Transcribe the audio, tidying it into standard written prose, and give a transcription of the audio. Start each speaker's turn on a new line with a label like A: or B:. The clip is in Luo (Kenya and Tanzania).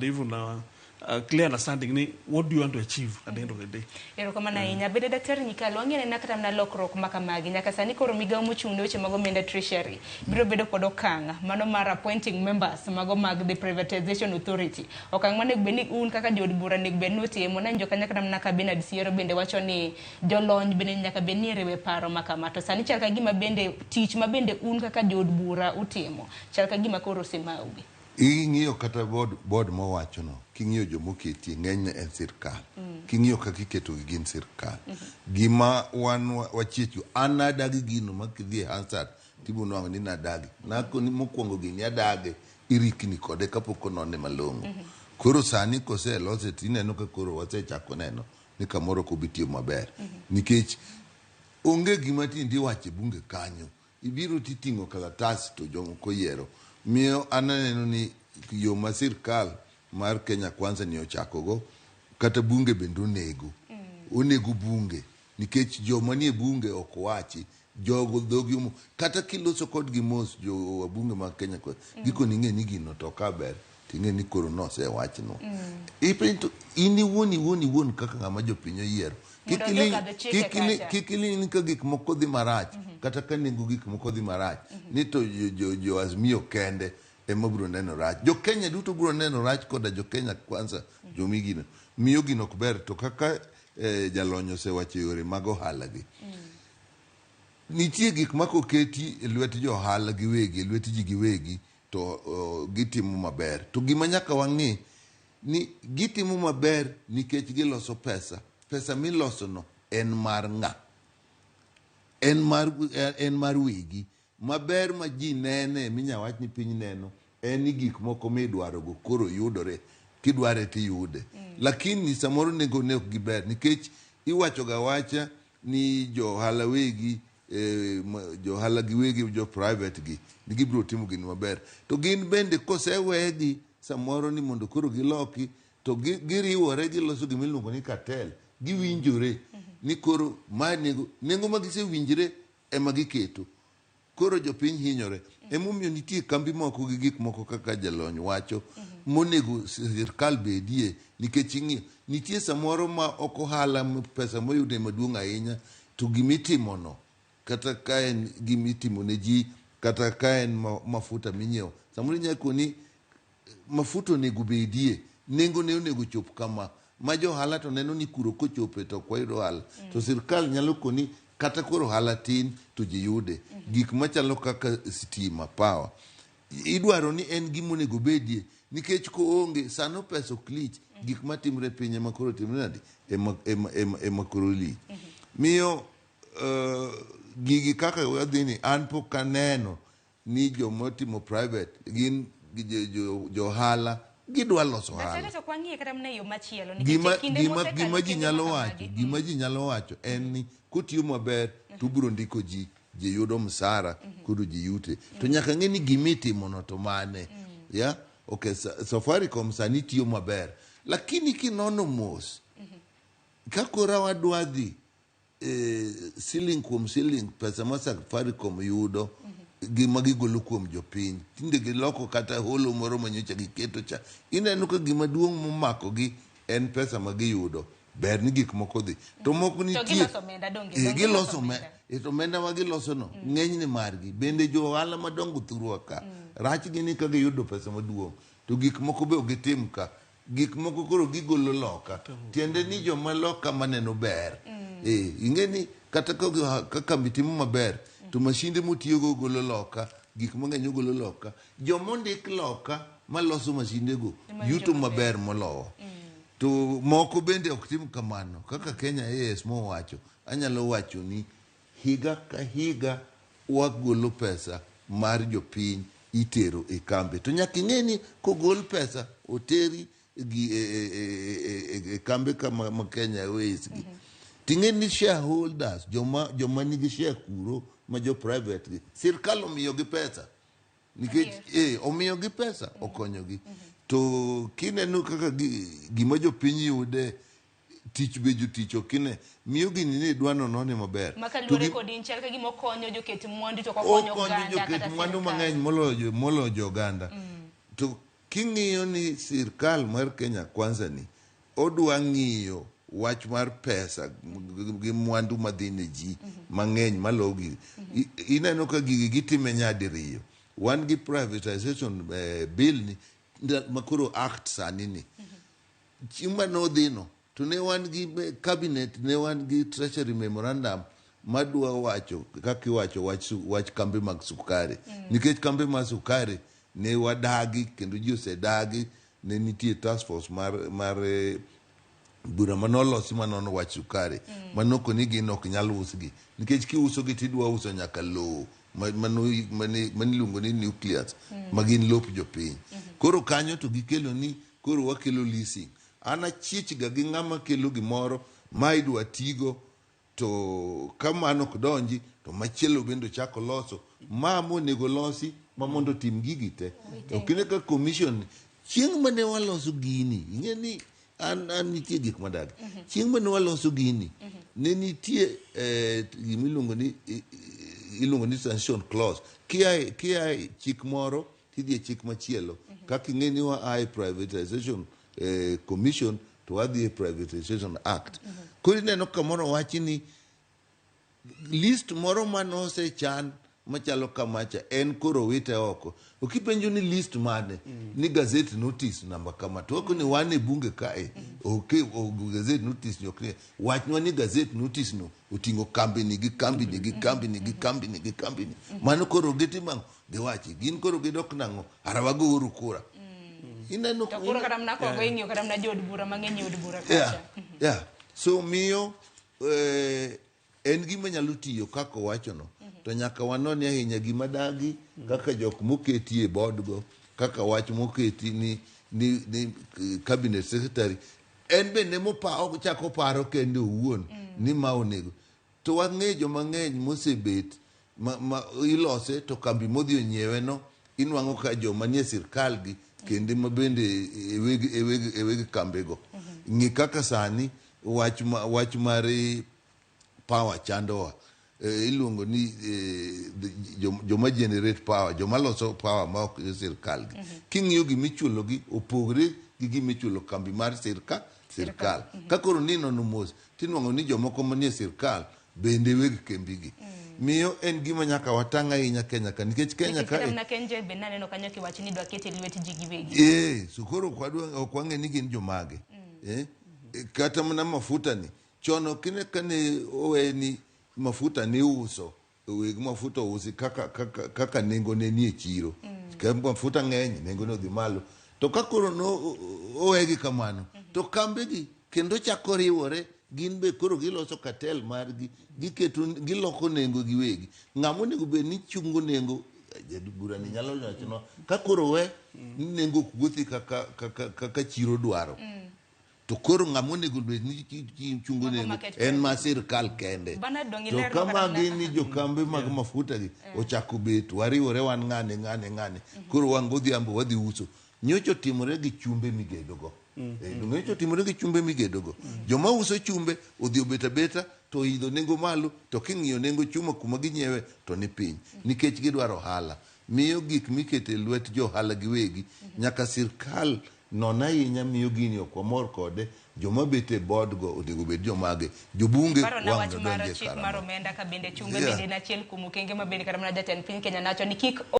A: even clear understanding ni what do you want to achieve at the end of the day.
B: Ero kama na inya bede daktari Nyikal wangi na kata mna lokrok makamagi nyaka sani koro migawo mochung'ne weche mago menda treasury biro bedo kod okang' mano mar appointing members mago mag the privatization authority. Okang' mane beni un kaka jod bura nek beni otimo na njoka nyaka mna cabinet siero bende wacho ni jolony bende nyaka beni rewe paro makamato sani chal ka gima bende tich ma bende un kaka jod bura utimo chal ka gima koro semaugi.
C: Ing'iyo kata board mowacho no king'iyo jomoketi ng'eny en sirkal king'iyo kaka iketo gi gin sirkal gima wan wachichu an adagi gino makidhi Hansard tibu nwang' ni nadagi nako ni mokwongo gini adage irikni kode kapok onone malong'o koro sani koselose tineno ka koro wasechako neno ni kamoro kobitiyo maber nikech onge gima tindi wache bunge kanyo ibiro titing'o kalatas to jomoko yiero miyo ananeno ni yo ma sirkal mar Kenya Kwanza ni ochakogo kata bunge bende onego bunge nikech joma nie bunge ok wachi jogo dhogi kata kiloso kod gimos jo bunge mag Kenya Kwanza giko ning'e ni gino to kaber ting'e ni koro nosewachno ipento ini woni kaka ng'ama jopiny oyiero kikili ni ka gik moko dhi marach kata ka nengo gik moko dhi marach ni to jo Azimio kende ema biro neno rach jo Kenya duto biro neno rach koda jo Kenya Kwanza jomigino miyo gino ok ber to kaka jalony osewacho yore mag ohala gi nitie gik makoketi e lwet jo ohala giwegi lwet ji giwegi to gitimo maber to gima nyaka wang'i ni gitimo maber nikech giloso pesa miloso no en mar ng'a en mar wegi maber ma ji nene minyawach ni piny neno en ni gik moko midwarogo koro yudore kidware tiyude lakini samoro nego giber nikech iwachoga wacha ni jo ohala wegi jo ohala giwegi jo private gi gibiro timo gini maber to gin bende kosewegi samoro ni mondo koro giloki to giriwore giloso gimiluongo ni cartel giwinjore ni koro ma nengo magisewinjore ema giketo koro jopiny hinyore emomiyo nitie kambi moko gi gik moko kaka jalony wacho monego sirkal bedie nikech ing'iyo nitie samoro ma ok ohala pesa moyude maduong' ahinya to gimitimono kata ka en gimitimo ne ji kata ka en mafuta minyiewo samoro inyako ni mafuta onego bedie nengo ne onego chop kama ma jo ohala to neno ni kuro kochope to kwayudo ohala to sirkal nyalo koni kata koro ohala tin to ji yude gik machalo kaka stima power idwaro ni en gimonego bedie nikech koonge sano pesa ok lich gik matimre pinye makoro timre nadi ema koro lich miyo gigi kaka wadhini an pok aneno ni jomotimo private gin jo ohala gidwa loso ohala gima ji nyalo wacho en ni kotiyo maber to biro ndiko ji yudo msara koro ji yute to nyaka ng'e ni gimitimono to mane ya okay Safaricom sani tiyo maber lakini kinono mos kakora wadwa dhi siling kuom siling pesa ma Safaricom yudo gima gigolo kuom jopiny tinde giloko kata holo moro manyocha giketo cha ineno ka gima duong' momako gi en pesa ma giyudo ber ni gik moko dhi to moko nitie giloso omenda ma giloso no ng'eny ni margi bende jo ohala madongo thurwa ka rach gi ni ka giyudo pesa maduong' to gik moko be ogitim ka gik moko koro gigolo loka tiende ni joma loka maneno ber ing'e ni kata kaka mitimo maber to mashinde motiyogo golo loka gik mang'eny ogolo loka jomondik loka maloso mashindego yuto maber molowo to moko bende ok tim kamano kaka Kenya AS mowacho anyalo wacho ni higa ka higa wagolo pesa mar jopiny itero e kambe to nyaka ing'e ni kogol pesa oteri e kambe kama Kenya AS gi ting'e ni shareholders joma nigi share kuro ma jo private gi sirkal omiyo gi pesa nikech omiyo gi pesa okonyo gi to kineno kaka gima jopiny yude tich be jotich okine miyo gini ni dwano none maber
B: makalure kod inchal ka gimo konyo joket mwandu to
C: konyo joket mwandu mang'eny moloyo jo oganda to king'iyo ni sirkal mar Kenya Kwanza ni odwa ng'iyo wach mar pesa gi mwandu madhine ji mang'eny malogi ineno ka gigi gitime nyadiriyo. Wan gi privatization bill ni makoro act sani ni chima nodhino to ne wan gi cabinet, ne wan gi treasury memorandum madwa wacho kaka iwacho wach kambe mag sukari nikech kambe mag sukari ne wadagi kendo ji osedagi. Ne nitie task force mar bura manolosi manono wach sukari manoko ni gin ok nyal usgi nikech kiusogi tidwa uso nyaka lowo maniluongo ni nucleus magin lop jopiny. Koro kanyo to gikelo ni koro wakelo leasing. An achich ga gi ng'ama kelo gimoro ma idwa tigo to kamano ok donji to machielo bende chako loso ma monego losi ma mondo tim gigi te. Okine ka commission chieng' mane waloso gini ing'e ni an nitie gik madagi chieng' mane waloso gini ne nitie iluongo ni sanction clause kiae chik moro tidhi chik machielo kaka ing'e ni wa privatization commission to wadhi privatization act. Koro ineno kamoro wachi ni list moro manosechan machalo kamacha en koro wite oko. Ukipenjo ni list mane ni gazette notice namba kama to oko ni wane bunge kae o gazette notice nyokne wachwa ni gazette notice no utingo company gi company mano koro getimango giwachi gin koro gidok nango arawago uru kura ineno
B: koro kata mna ko ing'io kata mna jod bura mang'eny od bura
C: kacha so miyo en gima nyalo tiyo kako wachono to nyaka wanoni ahinya gima dagi kaka jok moketi e board go kaka wach moketi ni cabinet secretary en bende mopao chako paro kende owuon ni ma onego to wang'e joma ng'eny mosebet ma ilose to kambi modhi onyiewe no inwang'o ka joma nie sirkal gi kende mabende ewegi kambe go ng'i kaka sani wach mari power chandowa iluongo ni joma generate power joma loso power ma ok sirkal gi king'iyo gimichulo gi opogre gi gimichulo kambi mar sirkal ka koro nino no mos tinwang'o ni jomoko manie sirkal bende weg kembi gi miyo en gima nyaka watang' ahinya Kenya ka nikech Kenya ka
B: na Kenya be naneno kanyo kiwacho ni dwa kete lwet ji giwegi
C: so koro ok wang'e ni gin jomage kata mana mafuta ni chono kine kane owe ni mafuta ni uso weg mafuta usi kaka nengo ne nie chiro ka mafuta ng'eny nengo no dhi malo to ka koro no owegi kamano to kambe gi kendo chako riwore gin be koro giloso cartel margi giketo giloko nengo giwegi ng'amo nego be ni chungo nengo bura ni nyalo wacho ka koro we nengo kuothi kaka chiro dwaro to koro ng'amo nego be ni chungo nengo en ma sirkal kende to kama gini jokambe mag mafuta gi ochako bet wariwore wan ng'ane koro wan godhiambo wadhi uso nyocho timore gi chumbe migedogo nyocho timore gi chumbe migedogo joma uso chumbe odhi obeta to idho nengo malo to king'iyo nengo chuma kuma ginyiewe to ni piny nikech gidwaro ohala miyo gik mikete lwet jo ohala giwegi nyaka sirkal non ahinya miyo gini ok wamor kode joma bete board go onego bed jomage jobunge
B: wang' donje kar mar omenda ka bende chumbe bende na chiel kumu kenge ma bende kata mana jatend piny Kenya nacho ni kik